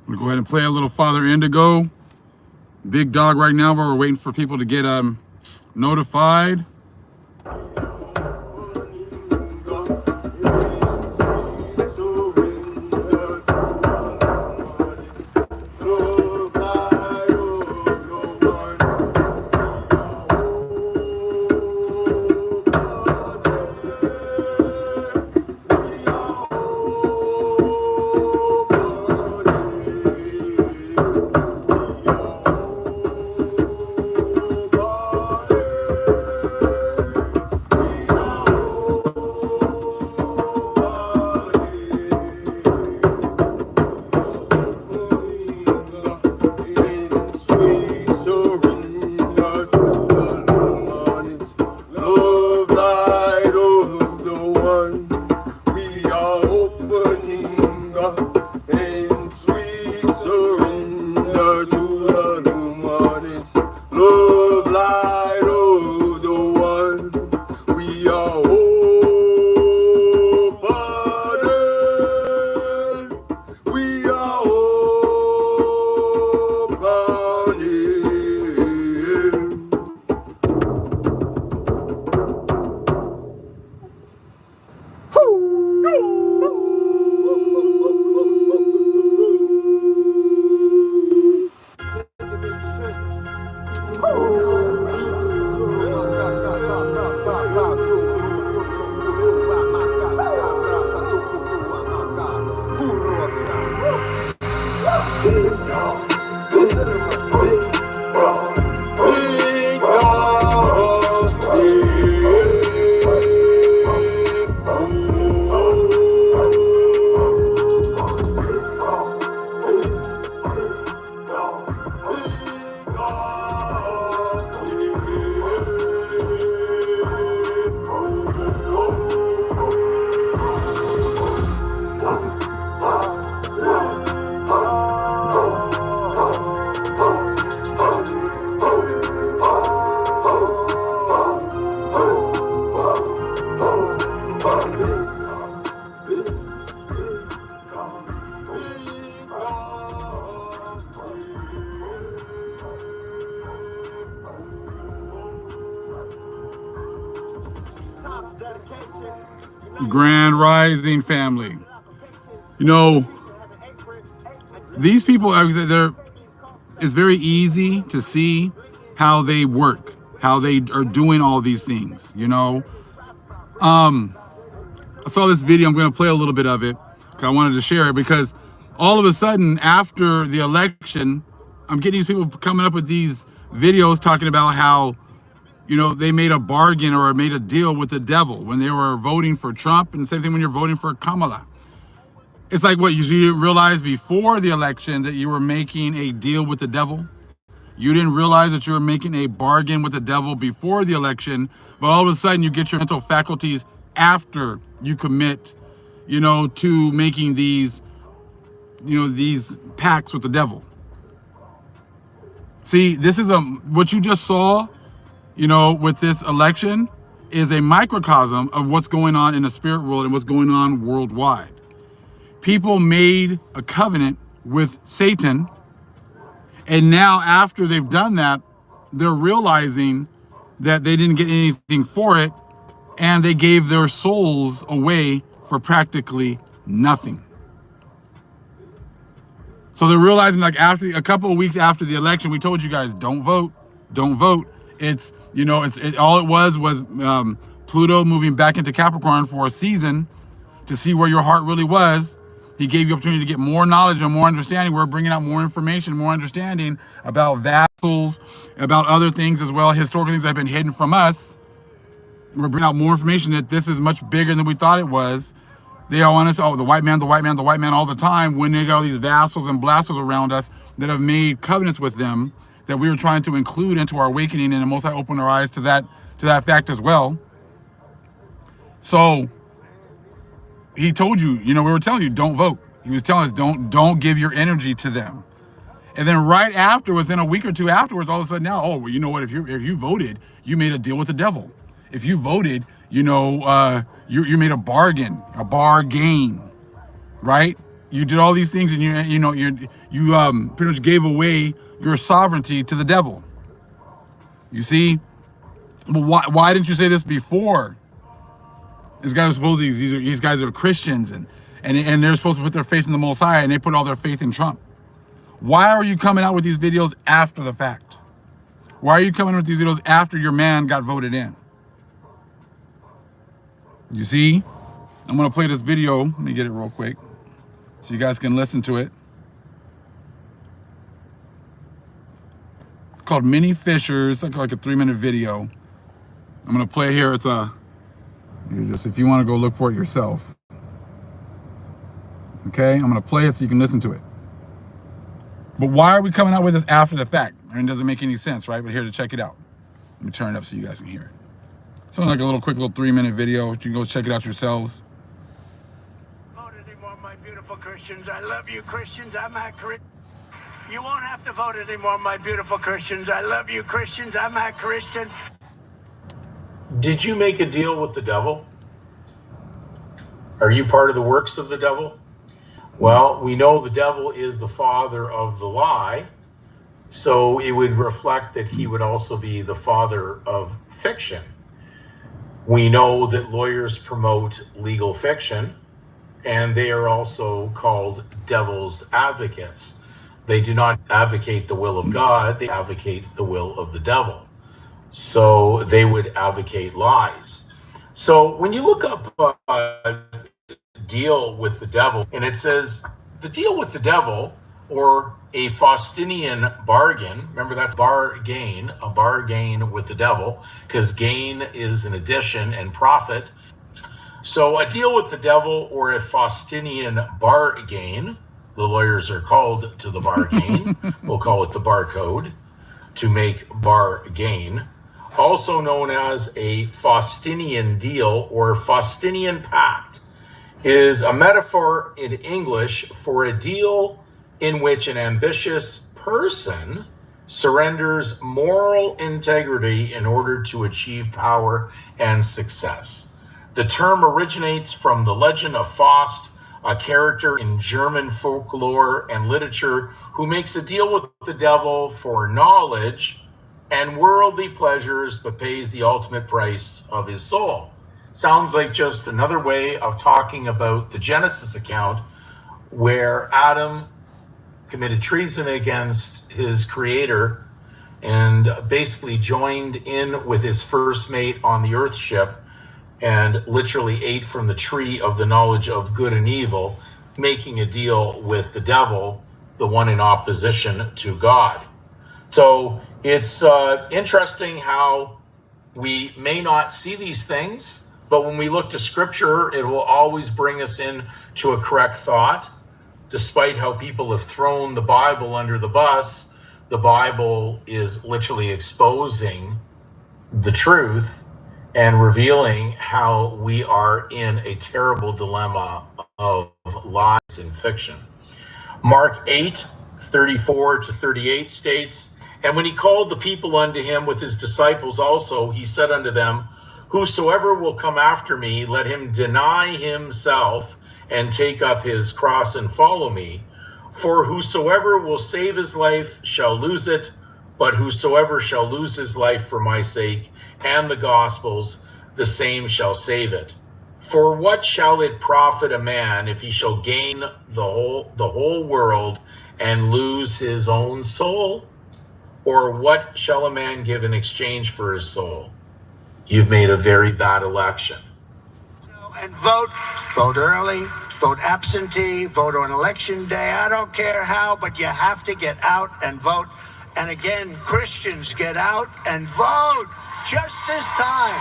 I'm gonna go ahead and play a little Father Indigo. Big dog right now, but we're waiting for people to get notified. Grand Rising family. You know, these people, it's very easy to see how they work, how they are doing all these things, you know. I saw this video, I'm going to play a little bit of it, because I wanted to share it, because all of a sudden, after the election, I'm getting these people coming up with these videos talking about how, you know, they made a bargain or made a deal with the devil when they were voting for Trump, and the same thing when you're voting for Kamala. It's like, what, you didn't realize before the election that you were making a deal with the devil? You didn't realize that you were making a bargain with the devil before the election, but all of a sudden you get your mental faculties after you commit, you know, to making these, you know, these pacts with the devil. See, this is what you just saw, you know, with this election is a microcosm of what's going on in the spirit world and what's going on worldwide. People made a covenant with Satan, and now after they've done that, they're realizing that they didn't get anything for it, and they gave their souls away for practically nothing. So they're realizing, like, after a couple of weeks after the election, we told you guys, don't vote. It's, you know, all it was Pluto moving back into Capricorn for a season to see where your heart really was. He gave you opportunity to get more knowledge and more understanding. We're bringing out more information, more understanding about vassals, about other things as well, historical things that have been hidden from us. We're bringing out more information that this is much bigger than we thought it was. They all want us, the white man all the time, when they got all these vassals and blasters around us that have made covenants with them that we were trying to include into our awakening, and the Most High opened our eyes to that fact as well. So he told you, you know, we were telling you, don't vote. He was telling us, don't give your energy to them. And then right after, within a week or two afterwards, all of a sudden now, oh, well, you know what, if you voted, you made a deal with the devil. If you voted, you know, you made a bargain, right? You did all these things, and you pretty much gave away your sovereignty to the devil. You see, but why didn't you say this before? These guys are supposedly these guys are Christians, and they're supposed to put their faith in the Most High, and they put all their faith in Trump. Why are you coming out with these videos after the fact? Why are you coming out with these videos after your man got voted in? You see, I'm gonna play this video. Let me get it real quick so you guys can listen to it. It's called Mini Fishers. It's like a 3-minute video. I'm gonna play here. It's if you want to go look for it yourself. Okay, I'm gonna play it so you can listen to it. But why are we coming out with this after the fact? I mean, it doesn't make any sense, right? But here to check it out. Let me turn it up so you guys can hear it. It's only like a quick little 3-minute video. You can go check it out yourselves. Vote anymore, my beautiful Christians. I love you, Christians. I'm at Christian. You won't have to vote anymore, my beautiful Christians. I love you, Christians. I'm at Christian. Did you make a deal with the devil? Are you part of the works of the devil? Well, we know the devil is the father of the lie, so it would reflect that he would also be the father of fiction. We know that lawyers promote legal fiction, and they are also called devil's advocates. They do not advocate the will of God, they advocate the will of the devil. So they would advocate lies. So when you look up deal with the devil, and it says the deal with the devil, or a Faustinian bargain. Remember, that's bargain, a bargain with the devil, because gain is an addition and profit. So a deal with the devil or a Faustinian bargain, the lawyers are called to the bargain, we'll call it the barcode, to make bargain, also known as a Faustinian deal or Faustinian pact, is a metaphor in English for a deal in which an ambitious person surrenders moral integrity in order to achieve power and success. The term originates from the legend of Faust, a character in German folklore and literature who makes a deal with the devil for knowledge and worldly pleasures, but pays the ultimate price of his soul. Sounds like just another way of talking about the Genesis account where Adam committed treason against his creator and basically joined in with his first mate on the earth ship and literally ate from the tree of the knowledge of good and evil, making a deal with the devil, the one in opposition to God. So it's interesting how we may not see these things, but when we look to scripture, it will always bring us in to a correct thought. Despite how people have thrown the Bible under the bus, the Bible is literally exposing the truth and revealing how we are in a terrible dilemma of lies and fiction. Mark 8:34-38 states, "And when he called the people unto him with his disciples also, he said unto them, Whosoever will come after me, let him deny himself and take up his cross and follow me. For whosoever will save his life shall lose it, but whosoever shall lose his life for my sake and the gospel's, the same shall save it. For what shall it profit a man if he shall gain the whole world and lose his own soul? Or what shall a man give in exchange for his soul? You've made a very bad election." And vote early, vote absentee, vote on election day. I don't care how, but you have to get out and vote. And again, Christians, get out and vote just this time.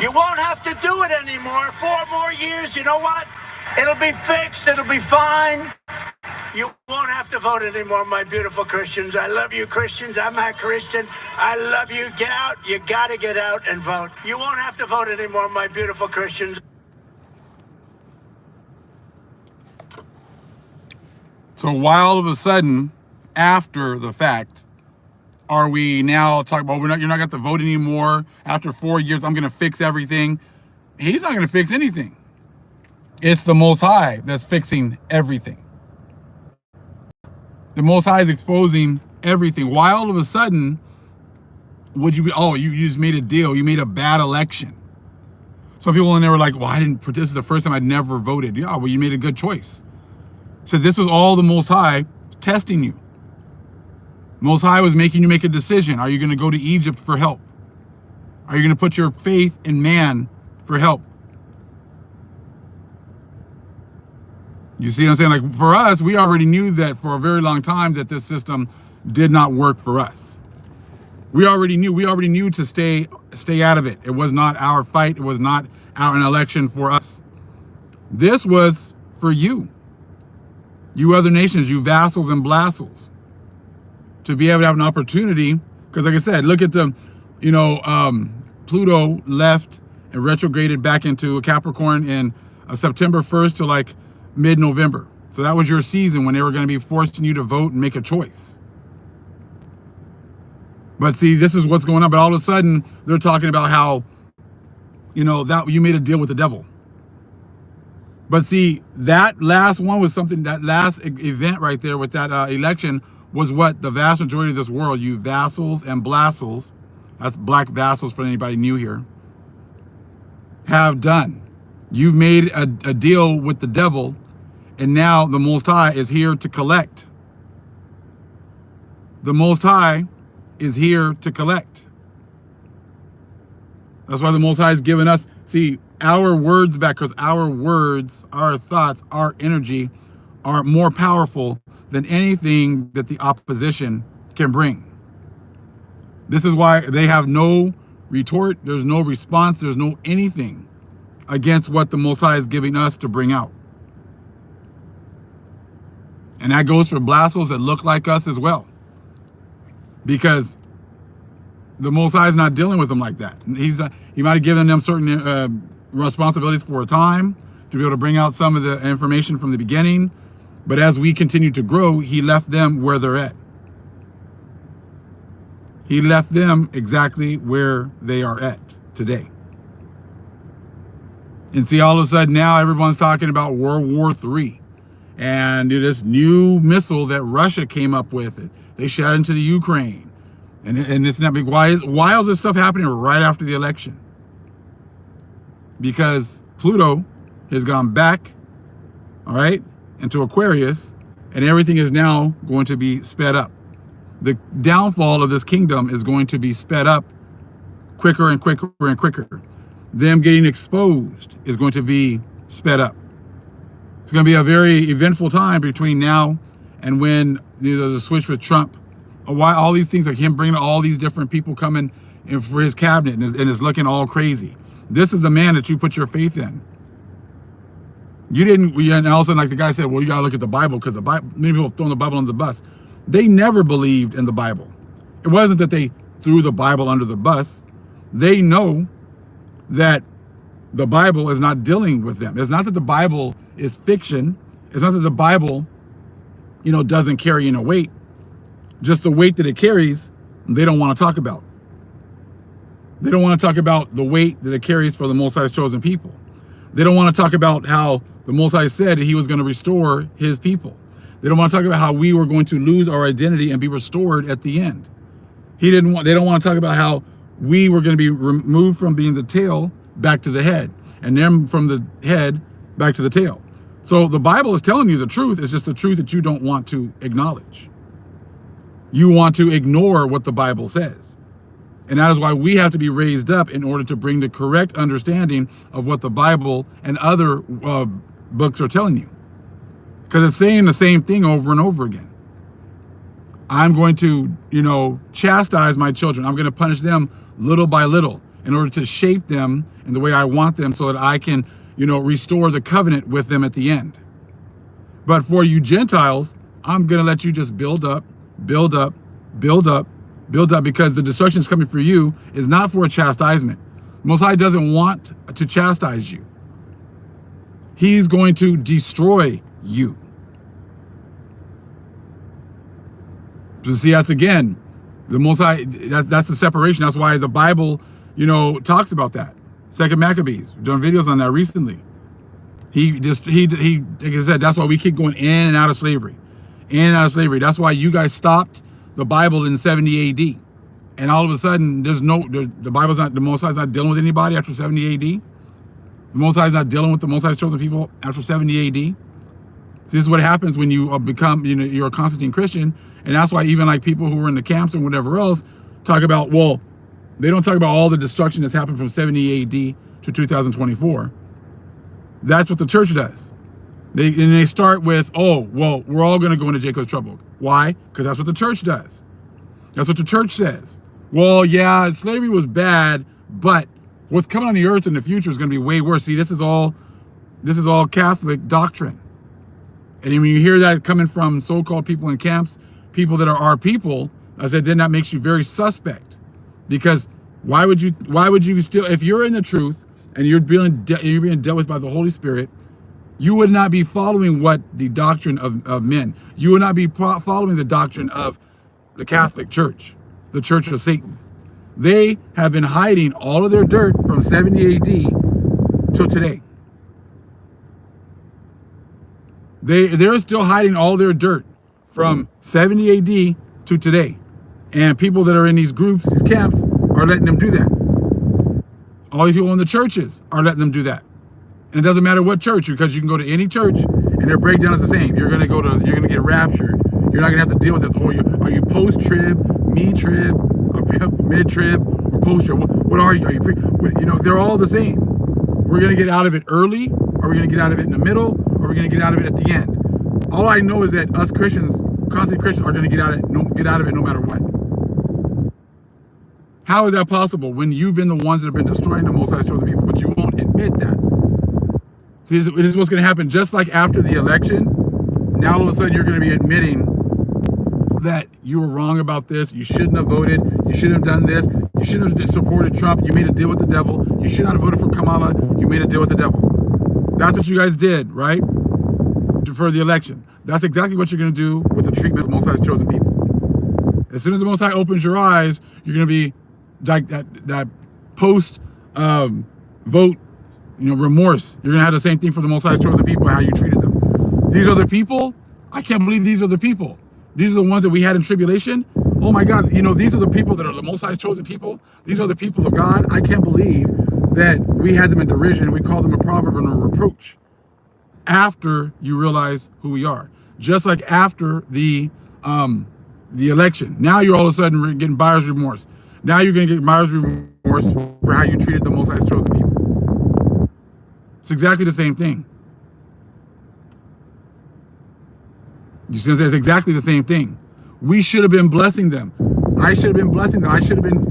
You won't have to do it anymore. 4 more years, you know what? It'll be fixed, it'll be fine. You won't have to vote anymore, my beautiful Christians. I love you, Christians. I'm a Christian. I love you. Get out. You got to get out and vote. You won't have to vote anymore, my beautiful Christians. So why all of a sudden, after the fact, are we now talking about you're not going to vote anymore? After 4 years, I'm going to fix everything. He's not going to fix anything. It's the Most High that's fixing everything. The Most High is exposing everything. Why all of a sudden would you be, oh, you just made a deal. You made a bad election. Some people in there were like, well, I didn't, this is the first time I'd never voted. Yeah, well, you made a good choice. So this was all the Most High testing you. Most High was making you make a decision. Are you going to go to Egypt for help? Are you going to put your faith in man for help? You see what I'm saying? Like for us, we already knew that for a very long time that this system did not work for us. We already knew to stay out of it. It was not our fight. It was not an election for us. This was for you. You other nations, you vassals and blassels, to be able to have an opportunity. Because like I said, look at the, Pluto left and retrograded back into Capricorn in September 1st to like mid-November. So that was your season when they were going to be forcing you to vote and make a choice. But see, this is what's going on. But all of a sudden, they're talking about how, that you made a deal with the devil. But see, that last one was something, that last event right there with that election was what the vast majority of this world, you vassals and blassels, that's black vassals for anybody new here, have done. You've made a deal with the devil, and now the Most High is here to collect. The Most High is here to collect. That's why the Most High is giving us, see, our words back, because our words, our thoughts, our energy are more powerful than anything that the opposition can bring. This is why they have no retort, there's no response, there's no anything against what the Most High is giving us to bring out. And that goes for blassels that look like us as well. Because the Most High is not dealing with them like that. He might have given them certain responsibilities for a time to be able to bring out some of the information from the beginning. But as we continue to grow, he left them where they're at. He left them exactly where they are at today. And see, all of a sudden now everyone's talking about World War III and this new missile that Russia came up with. They shot into the Ukraine. And it's not big. Why is this stuff happening right after the election? Because Pluto has gone back, all right, into Aquarius, and everything is now going to be sped up. The downfall of this kingdom is going to be sped up quicker and quicker and quicker. Them getting exposed is going to be sped up. It's going to be a very eventful time between now and when the switch with Trump. Why all these things, like him bringing all these different people coming in for his cabinet and is looking all crazy. This is the man that you put your faith in. You didn't, and all of a sudden, like the guy said, well, you got to look at the Bible, because the Bible, many people have thrown the Bible under the bus. They never believed in the Bible. It wasn't that they threw the Bible under the bus. They know that the Bible is not dealing with them. It's not that the Bible is fiction. It's not that the Bible, doesn't carry any weight. Just the weight that it carries, they don't want to talk about. They don't want to talk about the weight that it carries for the Most High's chosen people. They don't want to talk about how the Most High said that he was going to restore his people. They don't want to talk about how we were going to lose our identity and be restored at the end. They don't want to talk about how we were going to be removed from being the tail back to the head, and then from the head back to the tail. So the Bible is telling you the truth. It's just the truth that you don't want to acknowledge. You want to ignore what the Bible says. And that is why we have to be raised up in order to bring the correct understanding of what the Bible and other books are telling you. Because it's saying the same thing over and over again. I'm going to, chastise my children. I'm going to punish them little by little in order to shape them in the way I want them, so that I can, restore the covenant with them at the end. But for you Gentiles, I'm going to let you just build up, build up, build up, build up, because the destruction is coming for you is not for a chastisement. Most High doesn't want to chastise you. He's going to destroy you. So see, that's again, the Most High, that's the separation. That's why the Bible, talks about that. Second Maccabees, we've done videos on that recently. He like I said, that's why we keep going in and out of slavery, in and out of slavery. That's why you guys stopped the Bible in 70 AD, and all of a sudden the Bible's not, the Most High's not dealing with anybody after 70 AD. The Most High's not dealing with the Most High's chosen people after 70 AD. So this is what happens when you become, you're a Constantine Christian, and that's why even like people who were in the camps and whatever else talk about, well, they don't talk about all the destruction that's happened from 70 AD to 2024. That's what the church does. They start with, oh, well, we're all going to go into Jacob's trouble. Why? Because that's what the church does. That's what the church says. Well, yeah, slavery was bad, but what's coming on the earth in the future is going to be way worse. See, this is all Catholic doctrine. And when you hear that coming from so-called people in camps, people that are our people, I said, then that makes you very suspect. Because why would you still, if you're in the truth and you're being dealt with by the Holy Spirit, you would not be following what the doctrine of men. You would not be following the doctrine of the Catholic Church, the Church of Satan. They have been hiding all of their dirt from 70 AD till today. They're still hiding all their dirt from 70 AD to today. And people that are in these groups, these camps, are letting them do that. All these people in the churches are letting them do that. And it doesn't matter what church, because you can go to any church and their breakdown is the same. You're gonna get raptured. You're not gonna have to deal with this. Oh, are you post-trib, me-trib, or mid-trib, or post-trib? What are you? Are you they're all the same. We're gonna get out of it early. Are we gonna get out of it in the middle? Or are we gonna get out of it at the end? All I know is that us Christians, constant Christians, are gonna get out of it no matter what. How is that possible when you've been the ones that have been destroying the Most High's chosen people, but you won't admit that? See, this is what's going to happen. Just like after the election, now all of a sudden you're going to be admitting that you were wrong about this. You shouldn't have voted. You shouldn't have done this. You shouldn't have supported Trump. You made a deal with the devil. You should not have voted for Kamala. You made a deal with the devil. That's what you guys did, right? For the election. That's exactly what you're going to do with the treatment of the Most High's chosen people. As soon as the Most High opens your eyes, you're going to be like that post vote, remorse. You're gonna have the same thing for the Most High's chosen people, how you treated them. These are the people. I can't believe these are the people. These are the ones that we had in tribulation. Oh my God, these are the people that are the Most High's chosen people. These are the people of God. I can't believe that we had them in derision. We call them a proverb and a reproach. After you realize who we are, just like after the election, now you're all of a sudden getting buyer's remorse. Now you're going to get buyer's remorse for how you treated the Most High's chosen people. It's exactly the same thing. You see, it's exactly the same thing. We should have been blessing them. I should have been blessing them. I should have been,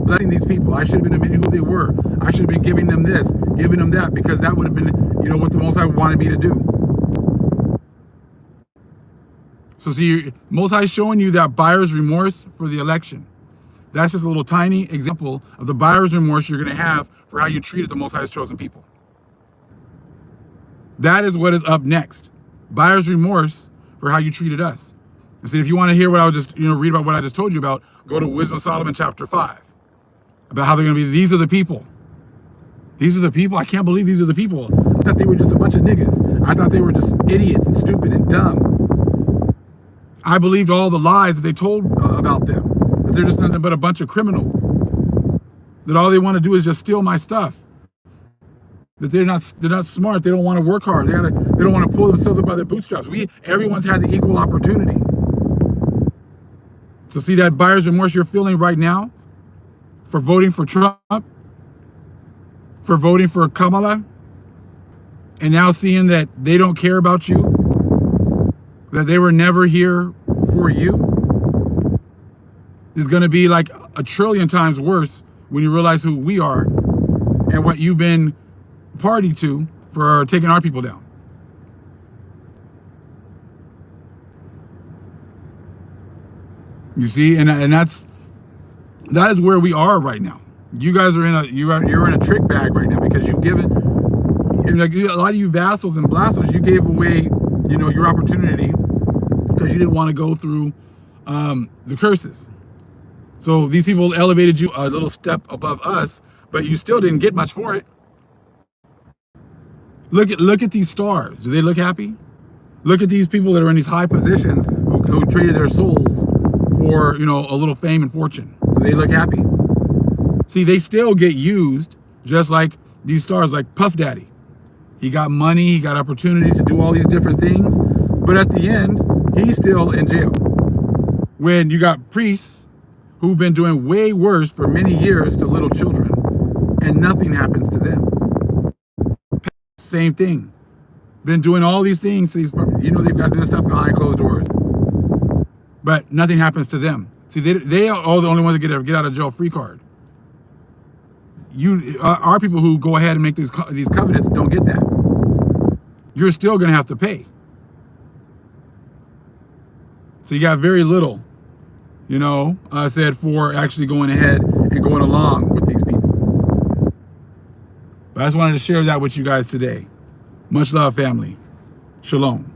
blessing these people. I should have been admitting who they were. I should have been giving them this, giving them that, because that would have been, what the Most High wanted me to do. So see, Most High showing you that buyer's remorse for the election. That's just a little tiny example of the buyer's remorse you're going to have for how you treated the Most High's chosen people. That is what is up next. Buyer's remorse for how you treated us. And see, if you want to hear what I was just, read about what I just told you about, go to Wisdom of Solomon chapter 5. About how they're going to be, these are the people. These are the people. I can't believe these are the people. I thought they were just a bunch of niggas. I thought they were just idiots and stupid and dumb. I believed all the lies that they told about them. That they're just nothing but a bunch of criminals. That all they want to do is just steal my stuff. That they're not smart. They don't want to work hard. They don't want to pull themselves up by their bootstraps. Everyone's had the equal opportunity. So see that buyer's remorse you're feeling right now for voting for Trump, for voting for Kamala, and now seeing that they don't care about you, that they were never here for you, is going to be like a trillion times worse when you realize who we are and what you've been party to for taking our people down. You see, and that is where we are right now. You guys are you're in a trick bag right now, because you've given, like a lot of you vassals and blastos, you gave away your opportunity because you didn't want to go through the curses. So these people elevated you a little step above us, but you still didn't get much for it. Look at these stars. Do they look happy? Look at these people that are in these high positions who traded their souls for, you know, a little fame and fortune. Do they look happy? See, they still get used just like these stars, like Puff Daddy. He got money, he got opportunity to do all these different things, but at the end, he's still in jail. When you got priests who've been doing way worse for many years to little children, and nothing happens to them. Same thing. Been doing all these things, they've got to do this stuff behind closed doors, but nothing happens to them. See, they are all the only ones that get a get out of jail free card. Our people who go ahead and make these covenants don't get that. You're still going to have to pay. So you got very little, said for actually going ahead and going along with these people. But I just wanted to share that with you guys today. Much love, family. Shalom.